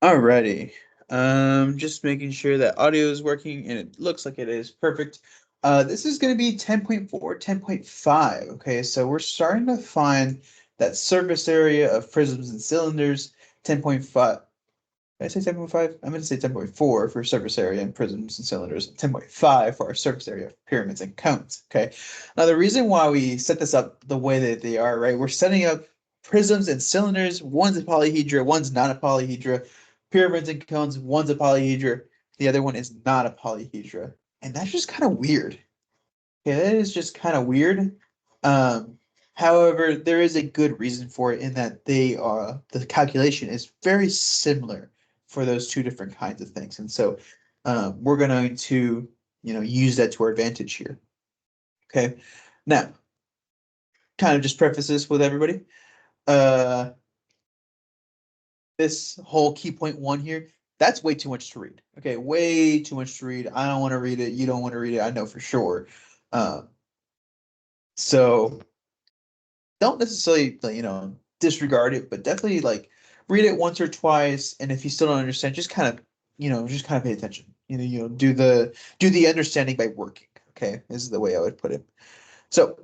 Alrighty. Just making sure that audio is working and it looks like it is perfect. This is going to be 10.4, 10.5. Okay, so we're starting to find that surface area of prisms and cylinders. 10.5. Did I say 10.5? I'm going to say 10.4 for surface area and prisms and cylinders. 10.5 for our surface area of pyramids and cones. Okay. Now the reason why we set this up the way that they are, right? We're setting up prisms and cylinders. One's a polyhedra, one's not a polyhedra. Pyramids and cones, one's a polyhedra, the other one is not a polyhedra. And that's just kind of weird. Yeah, that is just kind of weird. Um, However, there is a good reason for it in that the calculation is very similar for those two different kinds of things. And so we're going to, use that to our advantage here. Okay. Now, kind of just preface this with everybody. Uh, this whole key point one here, that's way too much to read. Okay, way too much to read. I don't want to read it. You don't want to read it. I know for sure. So don't necessarily, disregard it, but definitely like read it once or twice. And if you still don't understand, just kind of, just kind of pay attention. Do the understanding by working. Okay, this is the way I would put it. So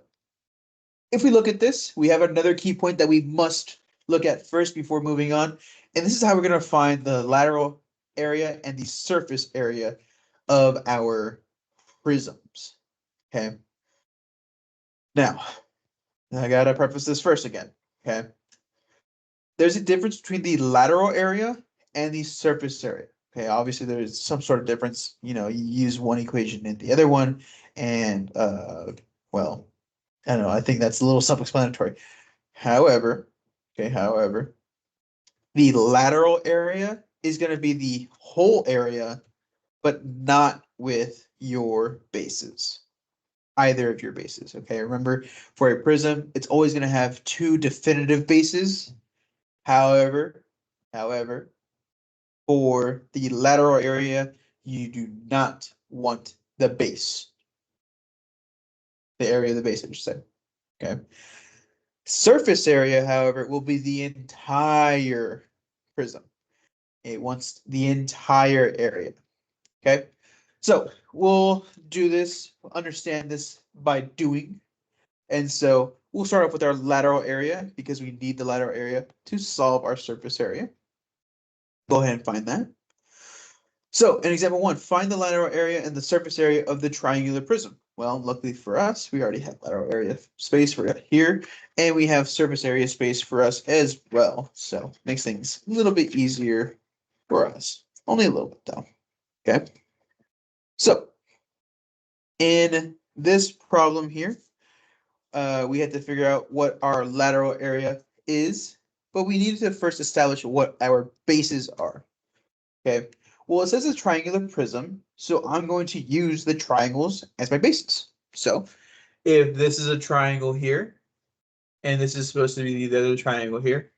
if we look at this, we have another key point that we must look at first before moving on. And this is how we're going to find the lateral area and the surface area of our prisms. Okay. Now, I got to preface this first again. Okay. There's a difference between the lateral area and the surface area. Okay. Obviously, there's some sort of difference. You use one equation and the other one. And, well, I don't know. I think that's a little self-explanatory. However, the lateral area is going to be the whole area, but not with your bases, either of your bases. Okay, remember for a prism, it's always going to have two definitive bases. However, for the lateral area, you do not want the base, the area of the base, I should say. Okay. Surface area, however, will be the entire prism. It wants the entire area. Okay. So we'll do this, understand this by doing. And so we'll start off with our lateral area because we need the lateral area to solve our surface area. Go ahead and find that. So in example one, find the lateral area and the surface area of the triangular prism. Well, luckily for us, we already have lateral area space for here, and we have surface area space for us as well. So makes things a little bit easier for us. Only a little bit though. Okay. So in this problem here, we had to figure out what our lateral area is, but we needed to first establish what our bases are. Okay. Well, it says a triangular prism, so I'm going to use the triangles as my bases. So if this is a triangle here, and this is supposed to be the other triangle here,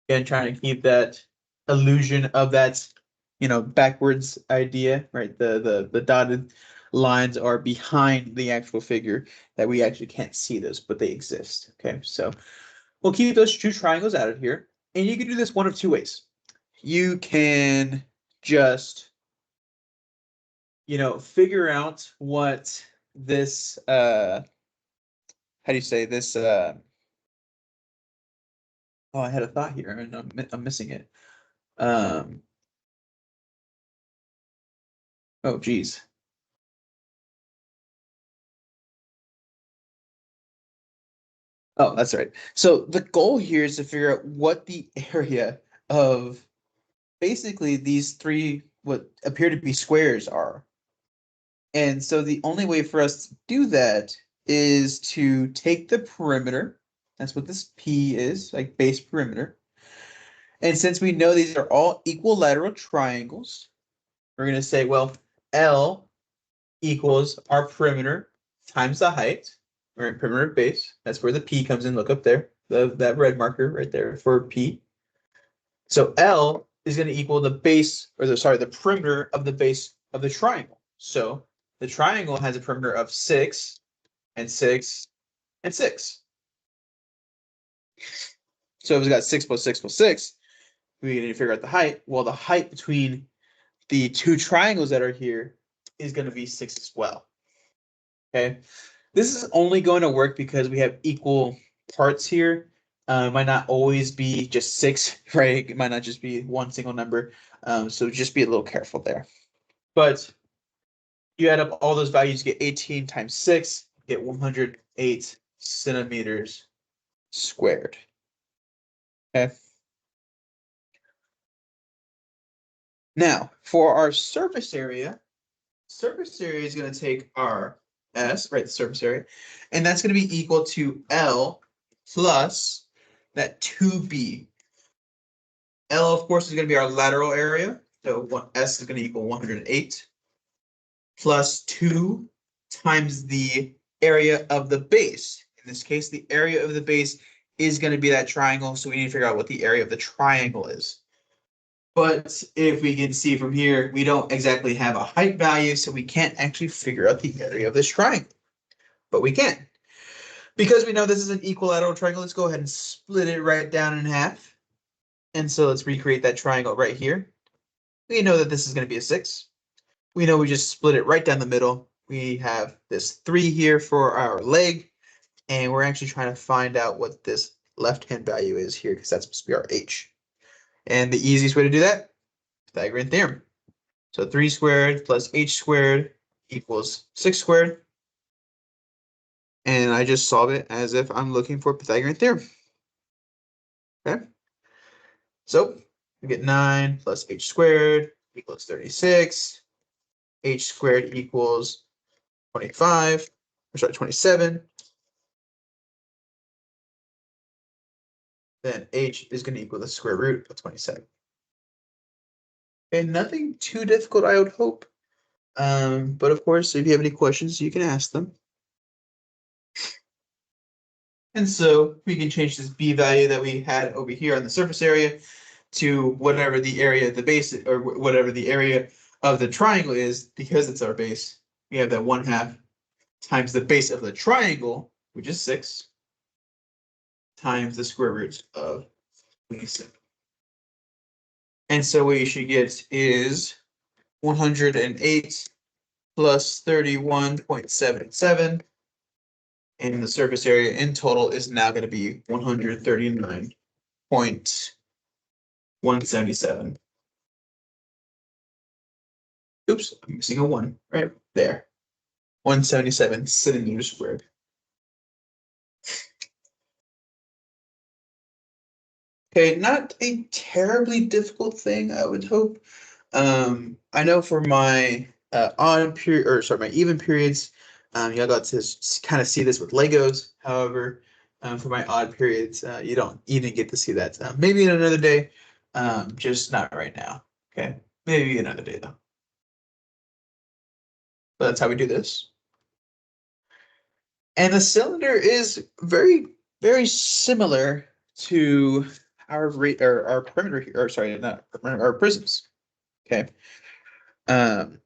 again, trying to keep that illusion of that, backwards idea, right? The dotted lines are behind the actual figure that we actually can't see those, but they exist. Okay, so we'll keep those two triangles out of here, and you can do this one of two ways. You can just, figure out what this how do you say this oh, I had a thought here and I'm missing it. Oh geez. Oh, that's right. So the goal here is to figure out what the area of basically these three what appear to be squares are. And so the only way for us to do that is to take the perimeter. That's what this P is, like base perimeter. And since we know these are all equilateral triangles, we're going to say, well, L equals our perimeter times the height, right? Perimeter base. That's where the P comes in. Look up there, that red marker right there for P. So L is going to equal the base, or the perimeter of the base of the triangle. So the triangle has a perimeter of 6 and 6 and 6. So we've got 6 plus 6 plus 6. we need to figure out the height. Well, the height between the two triangles that are here is going to be 6 as well. Okay, this is only going to work because we have equal parts here. It might not always be just 6, right? It might not just be one single number. So just be a little careful there. But you add up all those values, get 18 times 6, get 108 centimeters squared. Okay. Now, for our surface area is going to take our S, right, the surface area, and that's going to be equal to L plus that 2B. L, of course, is going to be our lateral area, so S is going to equal 108 plus 2 times the area of the base. In this case, the area of the base is going to be that triangle, so we need to figure out what the area of the triangle is. But if we can see from here, we don't exactly have a height value, so we can't actually figure out the area of this triangle. But we can. Because we know this is an equilateral triangle, let's go ahead and split it right down in half. And so let's recreate that triangle right here. We know that this is going to be a 6. We know we just split it right down the middle. We have this 3 here for our leg, and we're actually trying to find out what this left-hand value is here, because that's supposed to be our h. And the easiest way to do that, Pythagorean theorem. So 3 squared plus h squared equals 6 squared. And I just solve it as if I'm looking for Pythagorean theorem. Okay. So we get 9 plus h squared equals 36. H squared equals 25. Or sorry, 27. Then h is going to equal the square root of 27. And nothing too difficult, I would hope. But of course, if you have any questions, you can ask them. And so we can change this b value that we had over here on the surface area to whatever the area of the base, or whatever the area of the triangle is, because it's our base. We have that 1/2 times the base of the triangle, which is 6, times the square root of 27. And so what you should get is 108 plus 31.77. And the surface area in total is now going to be 139.177. Oops, I'm missing a 1 right there. 177 centimeters squared. Okay, not a terribly difficult thing, I would hope. I know for my odd period, or sorry, my even periods, y'all got to kind of see this with Legos. However, for my odd periods, you don't even get to see that. Maybe in another day, just not right now. Okay, maybe another day though. But that's how we do this. And the cylinder is very, very similar to our perimeter here, or sorry, not our prisms. Okay. And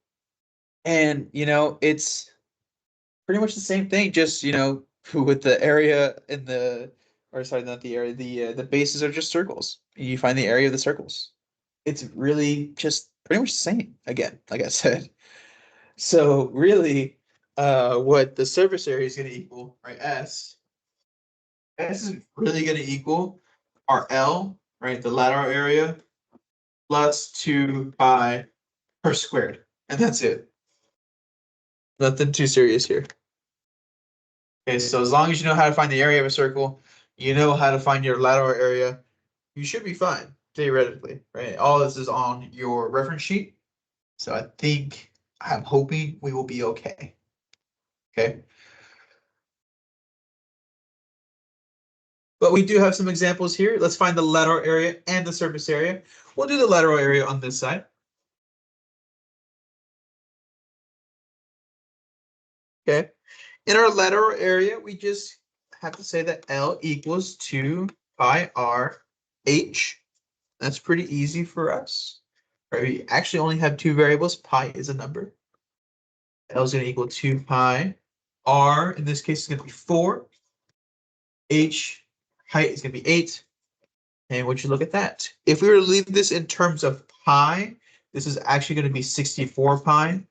it's pretty much the same thing, just with the area in the, or sorry, not the area, the bases are just circles. You find the area of the circles. It's really just pretty much the same again, like I said. So really, what the surface area is going to equal, right? S is really going to equal our L, right? The lateral area plus 2 pi per squared, and that's it. Nothing too serious here. Okay, so as long as you know how to find the area of a circle, you know how to find your lateral area, you should be fine, theoretically, right? All this is on your reference sheet. So I'm hoping we will be okay. Okay. But we do have some examples here. Let's find the lateral area and the surface area. We'll do the lateral area on this side. Okay. In our lateral area, we just have to say that L equals 2 pi r h. That's pretty easy for us. Right? We actually only have 2 variables. Pi is a number. L is going to equal 2 pi. R, in this case, is going to be 4. H, height is going to be 8. And would you look at that? If we were to leave this in terms of pi, this is actually going to be 64 pi.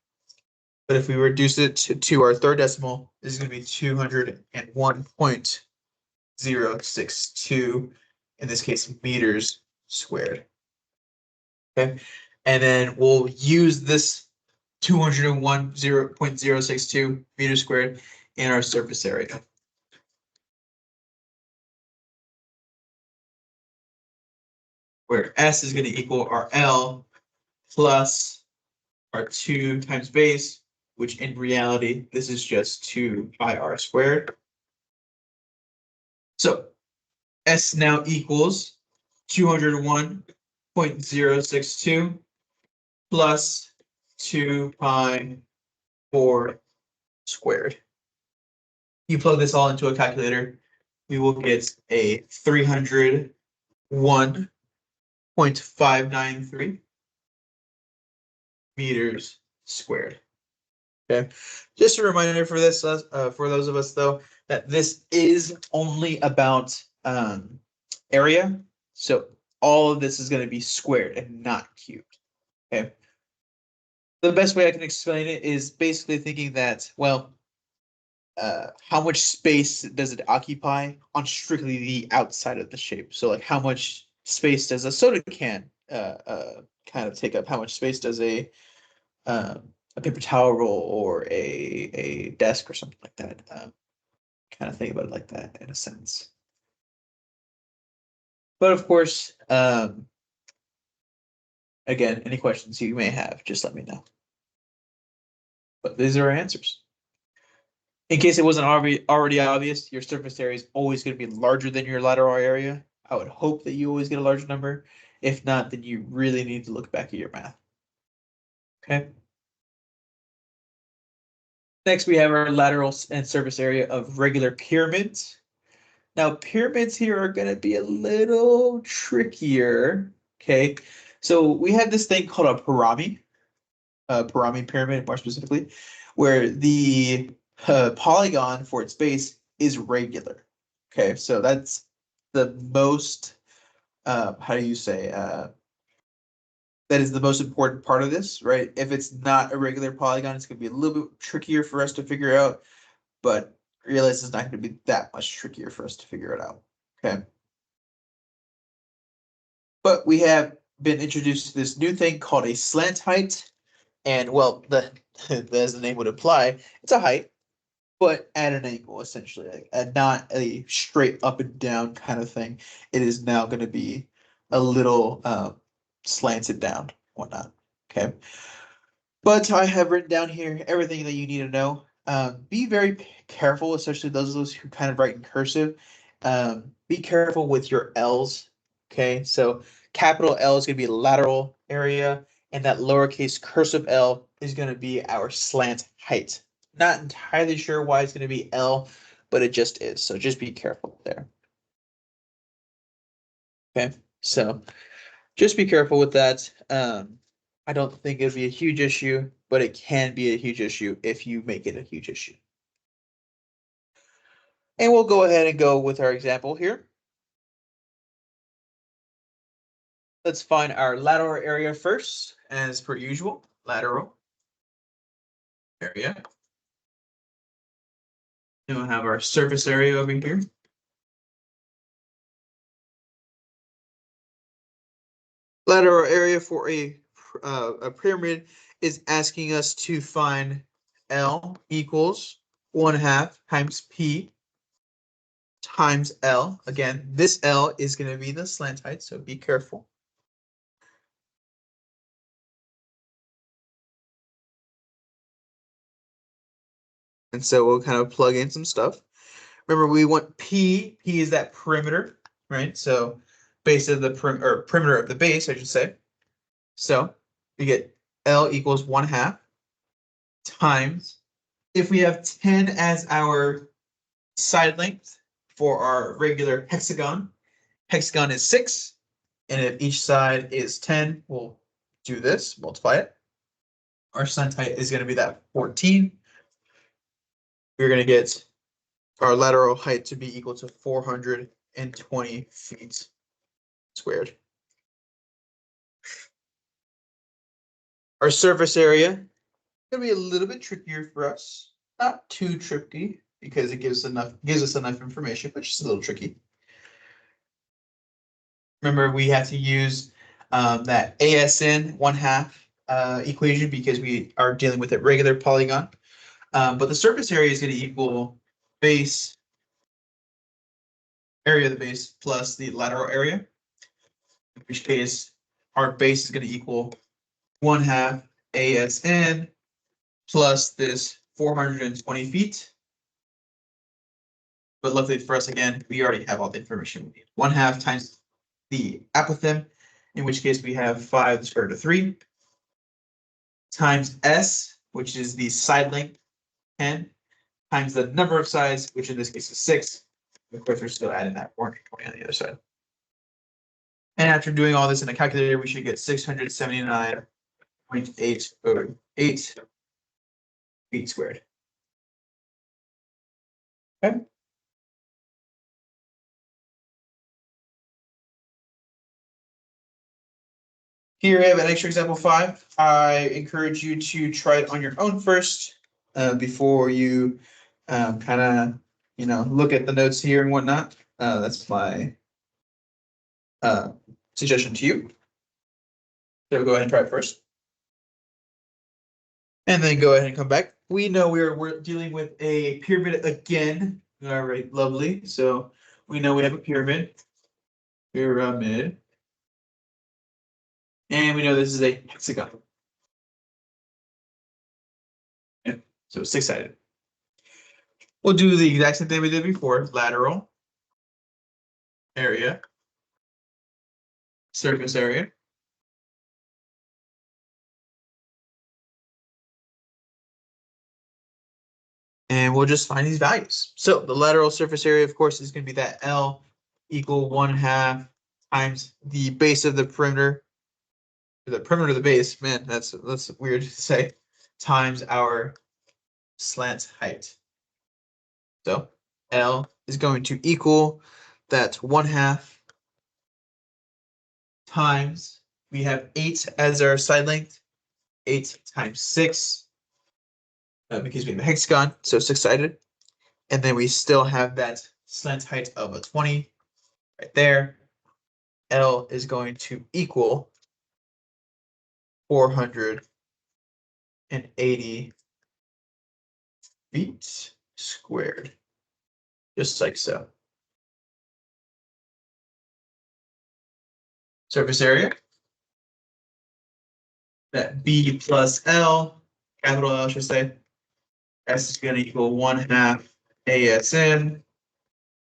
But if we reduce it to our third decimal, this is going to be 201.062, in this case, meters squared. Okay. And then we'll use this 201.062 meters squared in our surface area. Where S is going to equal our L plus our 2 times base, which in reality, this is just 2 pi r squared. So S now equals 201.062 plus 2 pi 4 squared. You plug this all into a calculator, we will get a 301.593 meters squared. Okay, just a reminder for this, for those of us though, that this is only about area. So all of this is going to be squared and not cubed. Okay. The best way I can explain it is basically thinking that, well, how much space does it occupy on strictly the outside of the shape? So like how much space does a soda can kind of take up? How much space does a paper towel roll or a desk or something like that? Kind of think about it like that in a sense. But of course, again, any questions you may have, just let me know. But these are our answers. In case it wasn't already obvious, your surface area is always going to be larger than your lateral area. I would hope that you always get a large number. If not, then you really need to look back at your math. Okay. Next, we have our lateral and surface area of regular pyramids. Now, pyramids here are going to be a little trickier. Okay. So we have this thing called a pyramid more specifically, where the polygon for its base is regular. Okay, so that's the most, how do you say, that is the most important part of this, right? If it's not a regular polygon, it's going to be a little bit trickier for us to figure out, but realize it's not going to be that much trickier for us to figure it out. Okay. But we have been introduced to this new thing called a slant height. And well, as the name would imply, it's a height, but at an angle, essentially, like, not a straight up and down kind of thing. It is now going to be a little slanted down, whatnot. Okay. But I have written down here everything that you need to know. Be very careful, especially those of us who kind of write in cursive. Be careful with your L's. Okay, so capital L is going to be lateral area, and that lowercase cursive L is going to be our slant height. Not entirely sure why it's going to be L, but it just is. So just be careful there. Okay, so just be careful with that. I don't think it'd be a huge issue, but it can be a huge issue if you make it a huge issue. And we'll go ahead and go with our example here. Let's find our lateral area first, as per usual, lateral area. Then we'll have our surface area over here. Lateral area for a pyramid is asking us to find L equals 1/2 times P times L. Again, this L is going to be the slant height, so be careful. And so we'll kind of plug in some stuff. Remember, we want P. P is that perimeter, right? So base of the perimeter of the base, I should say. So we get L equals 1/2 times, if we have 10 as our side length for our regular hexagon, hexagon is 6. And if each side is 10, we'll do this, multiply it. Our slant height is going to be that 14. We're going to get our lateral height to be equal to 420 feet. squared. Our surface area gonna be a little bit trickier for us. Not too tricky because it gives us enough information, but just a little tricky. Remember, we have to use that ASN 1/2 equation because we are dealing with a regular polygon. But the surface area is going to equal base area of the base plus the lateral area, in which case our base is going to equal 1/2 ASN plus this 420 feet. But luckily for us, again, we already have all the information we need. 1/2 times the apothem, in which case we have 5 to the square root of 3, times S, which is the side length, 10, times the number of sides, which in this case is 6. Of course, we're still adding that 420 on the other side. And after doing all this in a calculator, we should get 679.808 feet squared. Okay. Here we have an extra example 5. I encourage you to try it on your own first before you kind of, look at the notes here and whatnot. That's my suggestion to you. So we'll go ahead and try it first. And then go ahead and come back. We know we're dealing with a pyramid again. All right, lovely. So we know we have a pyramid. Pyramid. And we know this is a hexagon. Yeah, so 6-sided. We'll do the exact same thing we did before. Lateral area, surface area. And we'll just find these values. So the lateral surface area, of course, is going to be that L equal 1/2 times the base of the perimeter. The perimeter of the base, man, that's weird to say, times our slant height. So L is going to equal that 1/2 times, we have 8 as our side length, 8 times 6, because we have a hexagon, so 6-sided. And then we still have that slant height of a 20 right there. L is going to equal 480 feet squared, just like so. Surface area, that B plus L, capital L, I should say, S is going to equal 1/2 ASN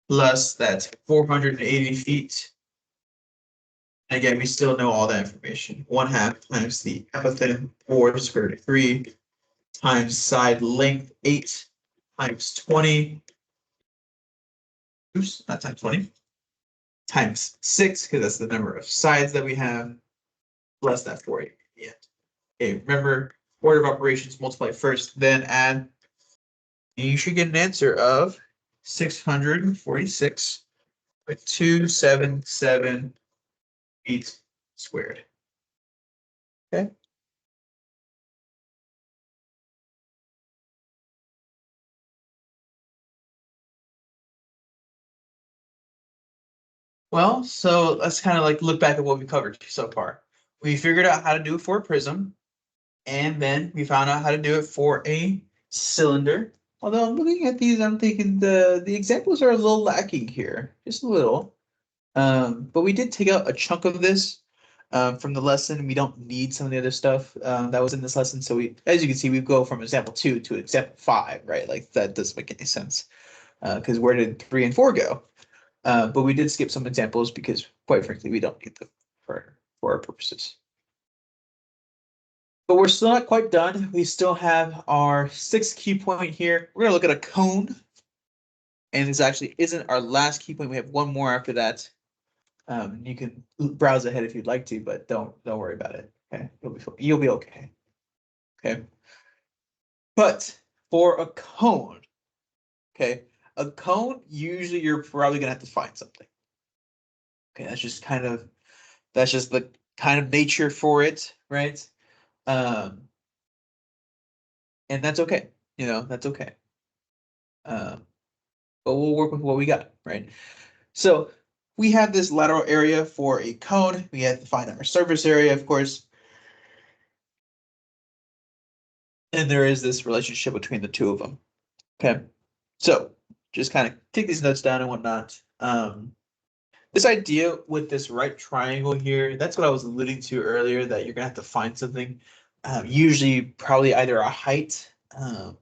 plus that's 480 feet. Again, we still know all that information. 1/2 times the apothem, 4 to the square root of 3, times side length, 8 times 20. Oops, not times 20. Times 6, because that's the number of sides that we have, plus that 40 at the end. Okay, remember, order of operations, multiply first, then add. And you should get an answer of 646.277 feet squared. Okay. Well, so let's kind of like look back at what we covered so far. We figured out how to do it for a prism, and then we found out how to do it for a cylinder. Although I'm looking at these, I'm thinking the examples are a little lacking here, just a little. But we did take out a chunk of this from the lesson. We don't need some of the other stuff that was in this lesson. So we, as you can see, we go from example 2 to example 5, right? Like that doesn't make any sense. Because where did 3 and 4 go? But we did skip some examples because, quite frankly, we don't need them for our purposes. But we're still not quite done. We still have our 6th key point here. We're gonna look at a cone. And this actually isn't our last key point. We have one more after that. You can browse ahead if you'd like to, but don't worry about it. Okay, you'll be okay. Okay. But for a cone, okay, a cone, usually you're probably gonna have to find something. Okay, that's just the kind of nature for it, right? Um, and that's okay. That's okay. Um, but we'll work with what we got, right? So we have this lateral area for a cone. We have to find our surface area, of course. And there is this relationship between the two of them. Okay. So just kind of take these notes down and whatnot. This idea with this right triangle here, that's what I was alluding to earlier, that you're gonna have to find something. Usually probably either a height, I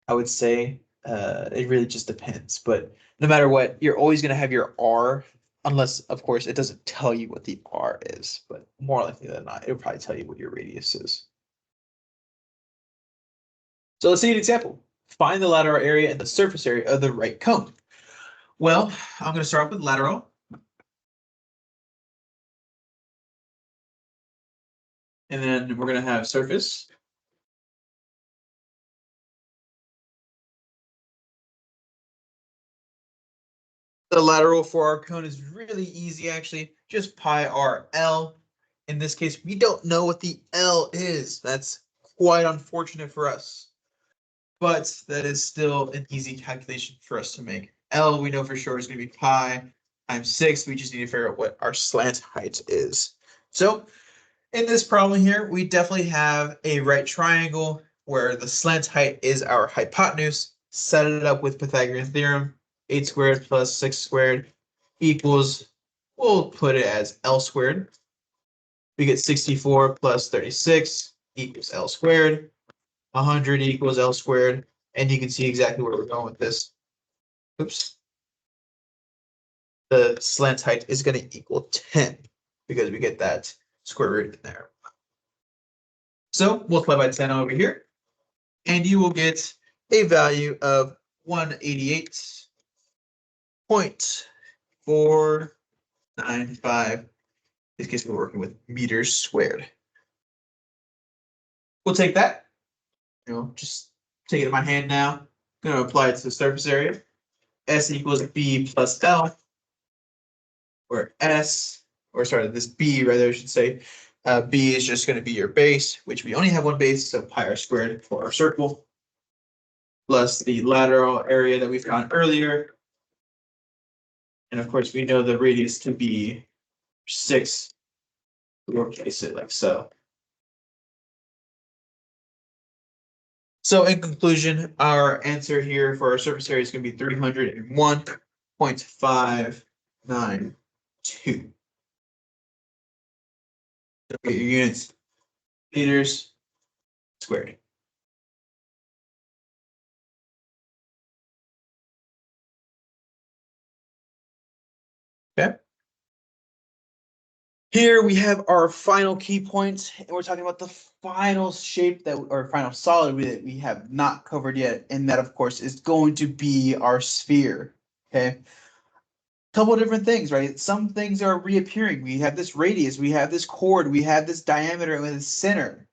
would say. It really just depends. But no matter what, you're always gonna have your R, unless of course it doesn't tell you what the R is, but more likely than not, it'll probably tell you what your radius is. So let's see an example. Find the lateral area and the surface area of the right cone. Well, I'm going to start off with lateral. And then we're going to have surface. The lateral for our cone is really easy, actually. Just pi r L. In this case, we don't know what the L is. That's quite unfortunate for us. But that is still an easy calculation for us to make. L, we know for sure, is going to be pi times 6. We just need to figure out what our slant height is. So in this problem here, we definitely have a right triangle where the slant height is our hypotenuse. Set it up with Pythagorean theorem. 8 squared plus 6 squared equals, we'll put it as L squared. We get 64 plus 36 equals L squared. 100 equals L squared. And you can see exactly where we're going with this. Oops. The slant height is going to equal 10 because we get that square root in there. So multiply by 10 over here, and you will get a value of 188.495. In this case, we're working with meters squared. We'll take that, just take it in my hand now. I'm going to apply it to the surface area. S equals B plus L, or S, or sorry, this B rather, I should say. B is just going to be your base, which we only have one base, so pi r squared for our circle, plus the lateral area that we found earlier. And of course, we know the radius to be 6. We'll replace it like so. So in conclusion, our answer here for our surface area is going to be 301.592. So get your units, meters squared. Okay. Here we have our final key points, and we're talking about the final shape that, or final solid that we have not covered yet, and that of course is going to be our sphere. Okay. Couple of different things, right? Some things are reappearing. We have this radius, we have this chord, we have this diameter with a center.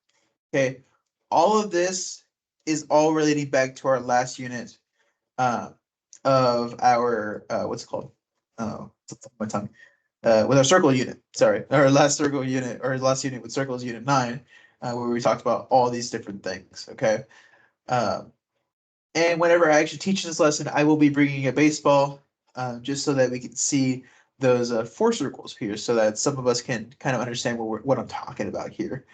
Okay. All of this is all relating back to our last unit of our what's it called? Oh, it's my tongue. With our circle unit, sorry, our last circle unit, or last unit with circles, unit 9, where we talked about all these different things. Okay. And whenever I actually teach this lesson, I will be bringing a baseball, just so that we can see those 4 circles here, so that some of us can kind of understand what I'm talking about here.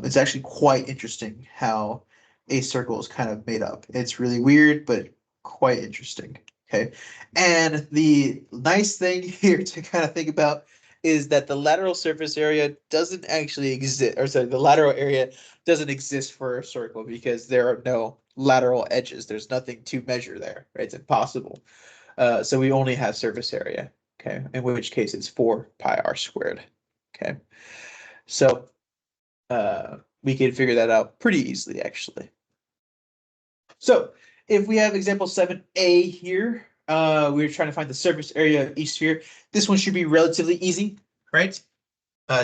It's actually quite interesting how a circle is kind of made up. It's really weird, but quite interesting. Okay. And the nice thing here to kind of think about is that the lateral surface area doesn't actually exist, or sorry, the lateral area doesn't exist for a circle because there are no lateral edges. There's nothing to measure there, right? It's impossible. So we only have surface area, okay? In which case it's 4 pi r squared, okay? So we can figure that out pretty easily, actually. So if we have example 7a here, we're trying to find the surface area of each sphere. This one should be relatively easy, right?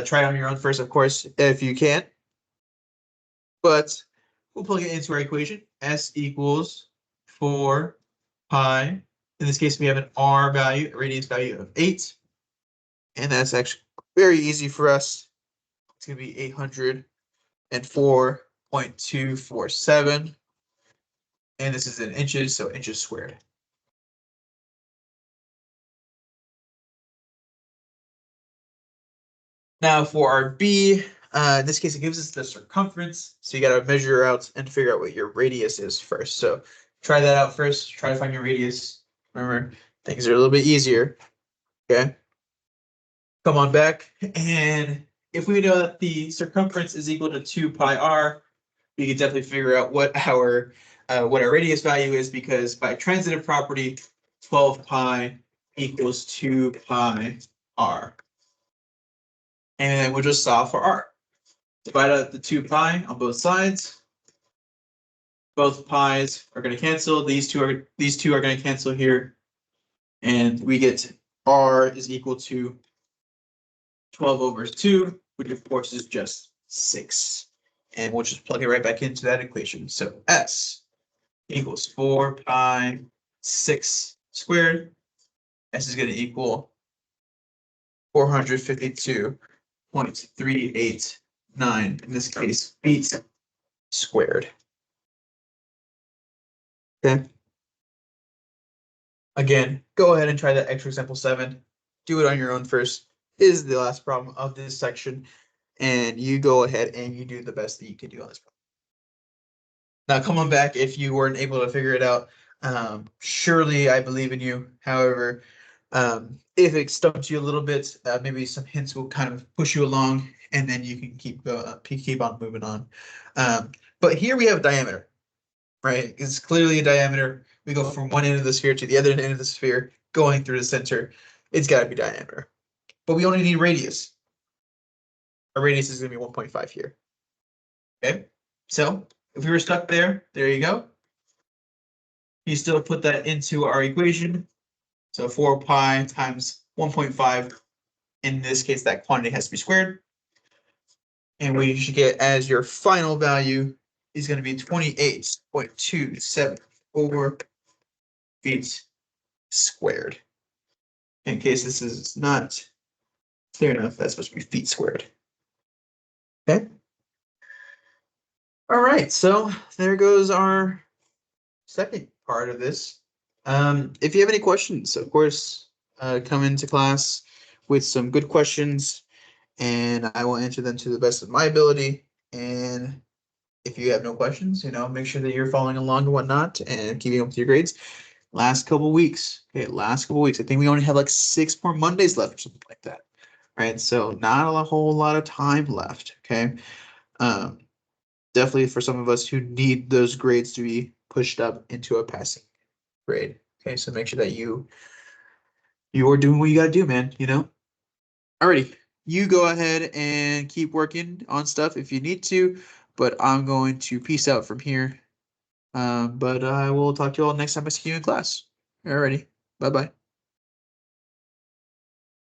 Try it on your own first, of course, if you can. But we'll plug it into our equation. S equals 4 pi. In this case, we have an r value, a radius value of 8. And that's actually very easy for us. It's going to be 804.247. And this is in inches, so inches squared. Now for our B, in this case, it gives us the circumference. So you got to measure out and figure out what your radius is first. So try that out first. Try to find your radius. Remember, things are a little bit easier. Okay. Come on back. And if we know that the circumference is equal to 2 pi r, we can definitely figure out what our radius value is, because by transitive property, 12 pi equals 2 pi r. And then we'll just solve for r. Divide out the 2 pi on both sides. Both pi's are going to cancel. These two are going to cancel here. And we get r is equal to 12 over 2, which of course is just 6. And we'll just plug it right back into that equation. So s equals 4 pi 6 squared. S is going to equal 452.389, in this case, feet squared. Okay. Again, go ahead and try that extra example 7. Do it on your own first. This is the last problem of this section. And you go ahead and you do the best that you can do on this problem. Now come on back if you weren't able to figure it out. Surely I believe in you. However, if it stumps you a little bit, maybe some hints will kind of push you along, and then you can keep on moving on. But here we have diameter, right? It's clearly a diameter. We go from one end of the sphere to the other end of the sphere, going through the center. It's got to be diameter. But we only need radius. Our radius is going to be 1.5 here. Okay, so if we were stuck there, there you go. You still put that into our equation. So 4 pi times 1.5. In this case, that quantity has to be squared. And we should get as your final value is going to be 28.274 feet squared. In case this is not clear enough, that's supposed to be feet squared. Okay. All right, so there goes our second part of this. If you have any questions, of course, come into class with some good questions, and I will answer them to the best of my ability. And if you have no questions, make sure that you're following along and whatnot and keeping up with your grades. Last couple weeks, okay, last couple weeks. I think we only have like 6 more Mondays left or something like that, right? So not a whole lot of time left, okay? Definitely for some of us who need those grades to be pushed up into a passing grade. Okay, so make sure that you are doing what you gotta do, man, Alrighty, you go ahead and keep working on stuff if you need to, but I'm going to peace out from here. But I will talk to you all next time I see you in class. Alrighty, bye-bye.